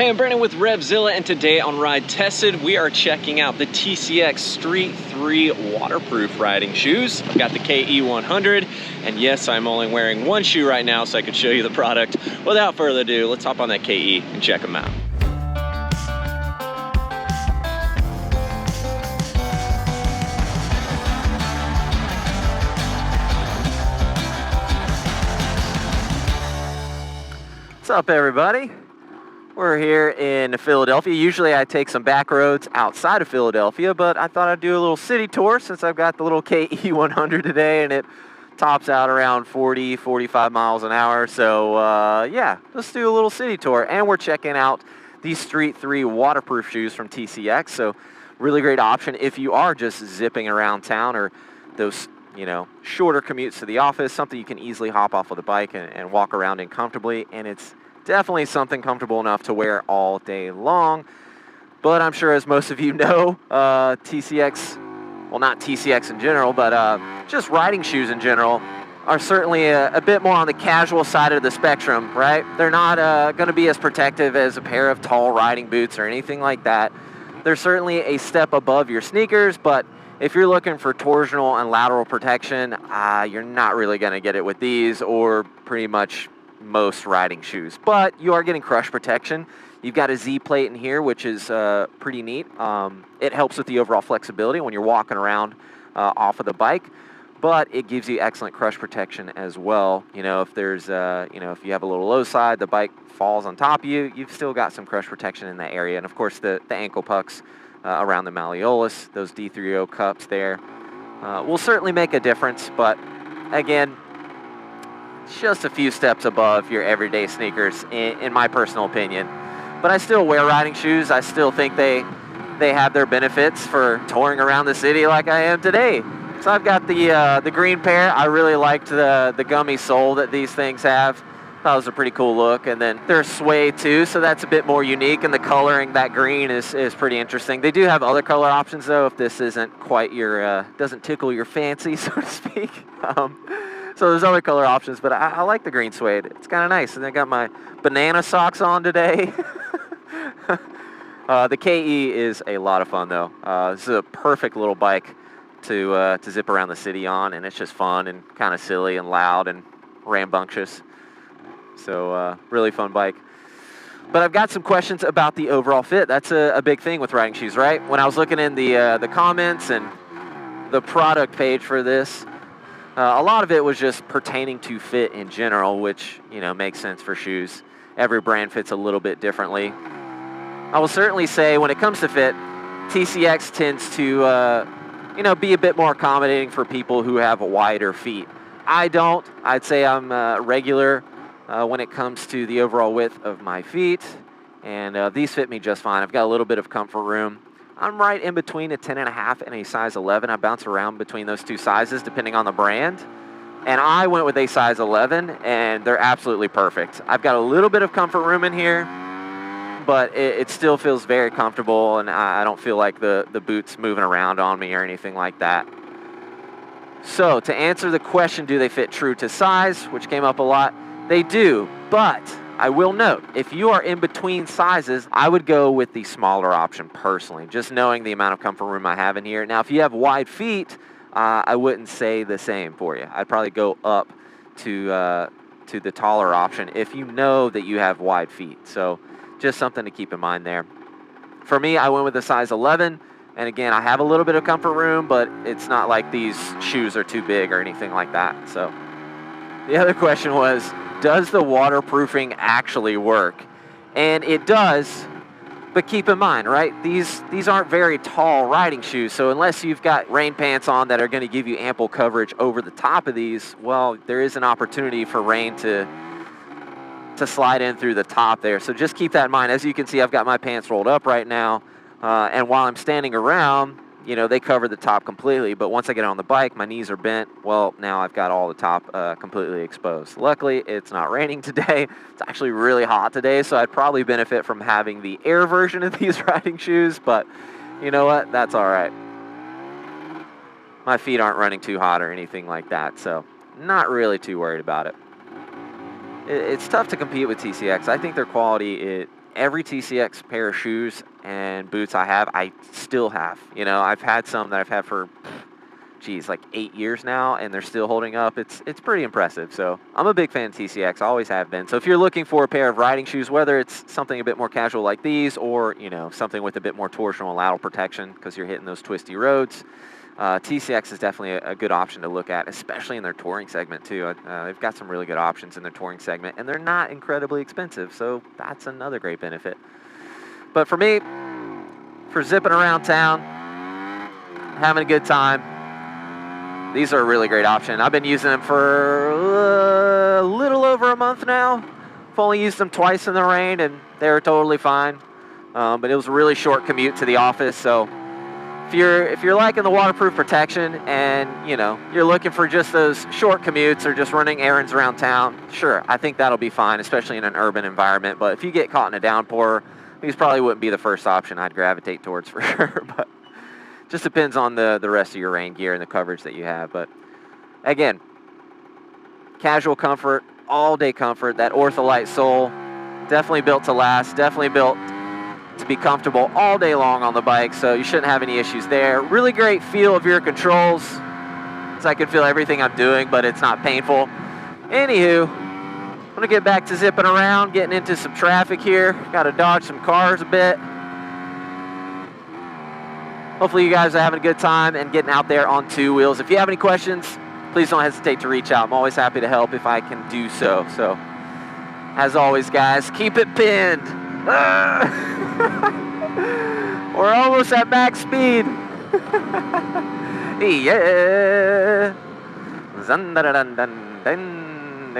Hey, I'm Brandon with RevZilla, and today on Ride Tested, we are checking out the TCX Street 3 waterproof riding shoes. I've got the KE100, and yes, I'm only wearing one shoe right now so I could show you the product. Without further ado, let's hop on that KE and check them out. What's up, everybody? We're here in Philadelphia. Usually I take some back roads outside of Philadelphia, but I thought I'd do a little city tour since I've got the little KE100 today, and it tops out around 40, 45 miles an hour. So yeah, let's do a little city tour. And we're checking out these Street 3 waterproof shoes from TCX. So really great option if you are just zipping around town, or those, you know, shorter commutes to the office, something you can easily hop off of the bike and walk around in comfortably. And it's definitely something comfortable enough to wear all day long. But I'm sure, as most of you know, TCX, well, not TCX in general, but just riding shoes in general are certainly a bit more on the casual side of the spectrum, right? They're not going to be as protective as a pair of tall riding boots or anything like that. They're certainly a step above your sneakers, but if you're looking for torsional and lateral protection, you're not really going to get it with these or pretty much most riding shoes. But you are getting crush protection. You've got a Z plate in here, which is pretty neat. It helps with the overall flexibility when you're walking around off of the bike, but it gives you excellent crush protection as well. You know, if there's you know, if you have a little low side, the bike falls on top of you, you've still got some crush protection in that area. And of course, the ankle pucks around the malleolus, those D3O cups there, will certainly make a difference. But again, just a few steps above your everyday sneakers, in my personal opinion. But I still wear riding shoes. I still think they have their benefits for touring around the city like I am today. So I've got the green pair. I really liked the gummy sole that these things have. That was a pretty cool look. And then they're suede too, so that's a bit more unique. And the coloring, that green is pretty interesting. They do have other color options though, if this isn't quite your, doesn't tickle your fancy, so to speak. So there's other color options, but I like the green suede. It's kind of nice. And I got my banana socks on today. The KE is a lot of fun though. This is a perfect little bike to zip around the city on, and it's just fun and kind of silly and loud and rambunctious. So really fun bike. But I've got some questions about the overall fit. That's a big thing with riding shoes, right? When I was looking in the comments and the product page for this, a lot of it was just pertaining to fit in general, which, you know, makes sense for shoes. Every brand fits a little bit differently. I will certainly say when it comes to fit, TCX tends to, you know, be a bit more accommodating for people who have wider feet. I don't. I'd say I'm regular when it comes to the overall width of my feet, and these fit me just fine. I've got a little bit of comfort room. I'm right in between a 10.5 and a size 11. I bounce around between those two sizes depending on the brand. And I went with a size 11, and they're absolutely perfect. I've got a little bit of comfort room in here, but it still feels very comfortable, and I don't feel like the boot's moving around on me or anything like that. So to answer the question, do they fit true to size, which came up a lot, they do, but I will note, if you are in between sizes, I would go with the smaller option personally, just knowing the amount of comfort room I have in here. Now, if you have wide feet, I wouldn't say the same for you. I'd probably go up to the taller option if you know that you have wide feet. So just something to keep in mind there. For me, I went with a size 11, and again, I have a little bit of comfort room, but it's not like these shoes are too big or anything like that. So the other question was, does the waterproofing actually work? And it does, but keep in mind, right? These aren't very tall riding shoes, so unless you've got rain pants on that are going to give you ample coverage over the top of these, well, there is an opportunity for rain to slide in through the top there. So just keep that in mind. As you can see, I've got my pants rolled up right now, and while I'm standing around, you know, they cover the top completely, but once I get on the bike, my knees are bent. Well, now I've got all the top completely exposed. Luckily, it's not raining today. It's actually really hot today, so I'd probably benefit from having the air version of these riding shoes, but you know what? That's all right. My feet aren't running too hot or anything like that, so not really too worried about it. It's tough to compete with TCX. I think their quality, every TCX pair of shoes and boots I have, I still have. You know, I've had some that I've had for, geez, like 8 years now, and they're still holding up. It's pretty impressive. So I'm a big fan of TCX, always have been. So if you're looking for a pair of riding shoes, whether it's something a bit more casual like these, or, you know, something with a bit more torsional and lateral protection because you're hitting those twisty roads, TCX is definitely a good option to look at, especially in their touring segment too. They've got some really good options in their touring segment, and they're not incredibly expensive, so that's another great benefit. But for me, for zipping around town, having a good time, these are a really great option. I've been using them for a little over a month now. I've only used them twice in the rain, and they were totally fine. But it was a really short commute to the office, so if you're liking the waterproof protection and, you know, you're looking for just those short commutes or just running errands around town, sure, I think that'll be fine, especially in an urban environment. But if you get caught in a downpour, these probably wouldn't be the first option I'd gravitate towards for sure. But just depends on the rest of your rain gear and the coverage that you have. But again, casual comfort, all-day comfort, that Ortholite sole, definitely built to last, definitely built to be comfortable all day long on the bike, so you shouldn't have any issues there. Really great feel of your controls, so I can feel everything I'm doing, but it's not painful. Anywho, I'm gonna get back to zipping around, getting into some traffic here. Gotta dodge some cars a bit. Hopefully you guys are having a good time and getting out there on two wheels. If you have any questions, please don't hesitate to reach out. I'm always happy to help if I can do so. So, as always, guys, keep it pinned. We're almost at max speed. Yeah. Zun dun dun dun dun.